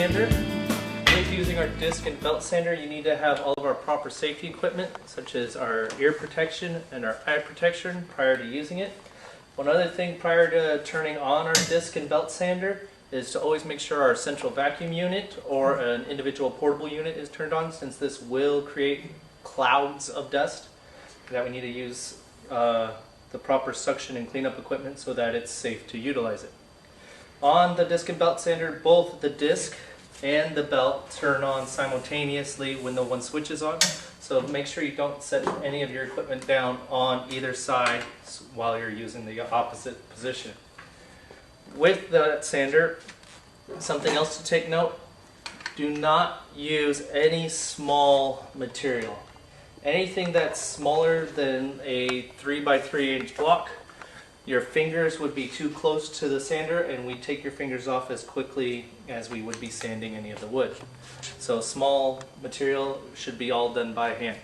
sander. With using our disc and belt sander, you need to have all of our proper safety equipment, such as our ear protection and our eye protection prior to using it. One other thing prior to turning on our disc and belt sander is to always make sure our central vacuum unit or an individual portable unit is turned on, since this will create clouds of dust that we need to use the proper suction and cleanup equipment so that it's safe to utilize it. On the disc and belt sander, both the disc and the belt turn on simultaneously when the one switch is on, so make sure you don't set any of your equipment down on either side while you're using the opposite position. With the sander, something else to take note: do not use any small material. Anything that's smaller than a 3x3 inch block, your fingers would be too close to the sander and we take your fingers off as quickly as we would be sanding any of the wood. So small material should be all done by hand.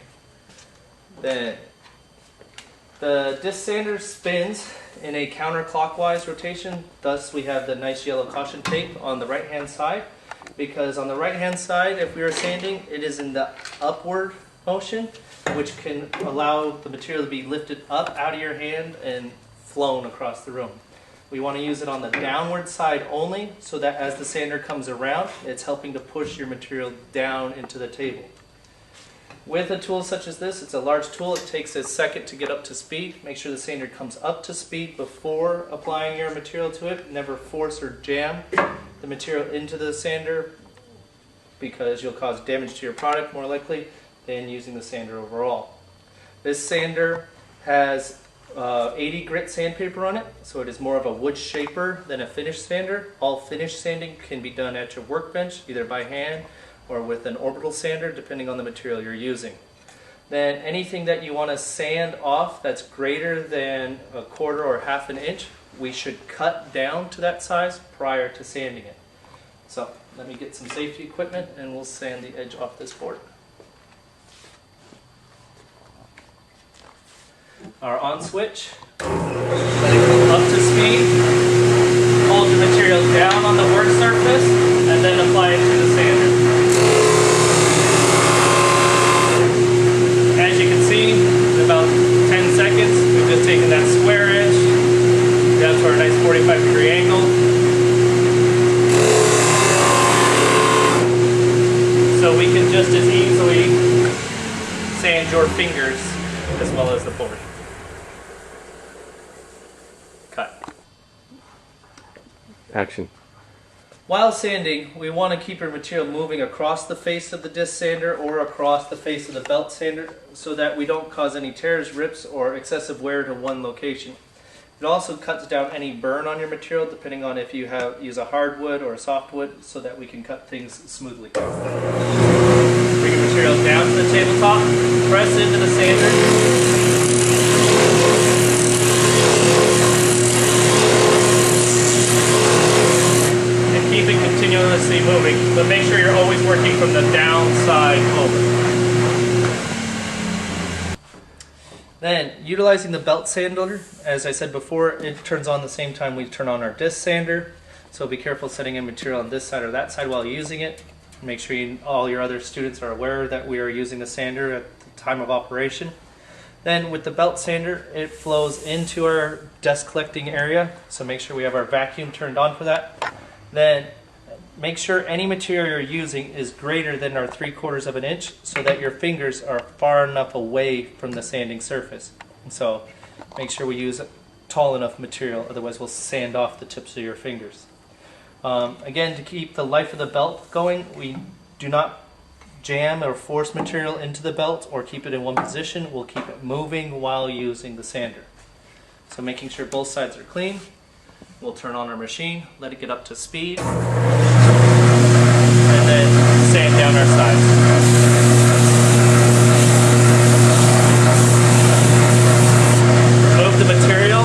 Then the disc sander spins in a counterclockwise rotation, thus we have the nice yellow caution tape on the right hand side, because on the right hand side, if we are sanding, it is in the upward motion, which can allow the material to be lifted up out of your hand and flown across the room. We want to use it on the downward side only, so that as the sander comes around, it's helping to push your material down into the table. With a tool such as this, it's a large tool, it takes a second to get up to speed. Make sure the sander comes up to speed before applying your material to it. Never force or jam the material into the sander, because you'll cause damage to your product more likely than using the sander overall. This sander has 80 grit sandpaper on it, so it is more of a wood shaper than a finish sander. All finish sanding can be done at your workbench, either by hand or with an orbital sander, depending on the material you're using. Then anything that you want to sand off that's greater than a quarter or half an inch, we should cut down to that size prior to sanding it. So let me get some safety equipment and we'll sand the edge off this board. Our on switch, let it go up to speed, hold the material down on the work surface, and then apply it to the sander. As you can see, in about 10 seconds, we've just taken that square edge down to our nice 45-degree angle. So we can just as easily sand your fingers as well as the board. Cut. Action. While sanding, we want to keep your material moving across the face of the disc sander or across the face of the belt sander so that we don't cause any tears, rips, or excessive wear to one location. It also cuts down any burn on your material depending on if you use a hardwood or a softwood, so that we can cut things smoothly. Bring your material down to the tabletop, press into the sander. Keep it continuously moving, but make sure you're always working from the downside over. Then, utilizing the belt sander, as I said before, it turns on the same time we turn on our disc sander. So be careful setting in material on this side or that side while using it. Make sure all your other students are aware that we are using the sander at the time of operation. Then with the belt sander, it flows into our dust collecting area, so make sure we have our vacuum turned on for that. Then make sure any material you're using is greater than our 3/4 of an inch, so that your fingers are far enough away from the sanding surface. And so make sure we use tall enough material, otherwise we'll sand off the tips of your fingers. Again, to keep the life of the belt going, we do not jam or force material into the belt or keep it in one position. We'll keep it moving while using the sander. So making sure both sides are clean. We'll turn on our machine, let it get up to speed, and then sand down our sides. Remove the material,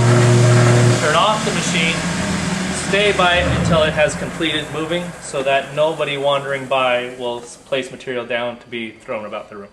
turn off the machine, stay by it until it has completed moving, so that nobody wandering by will place material down to be thrown about the room.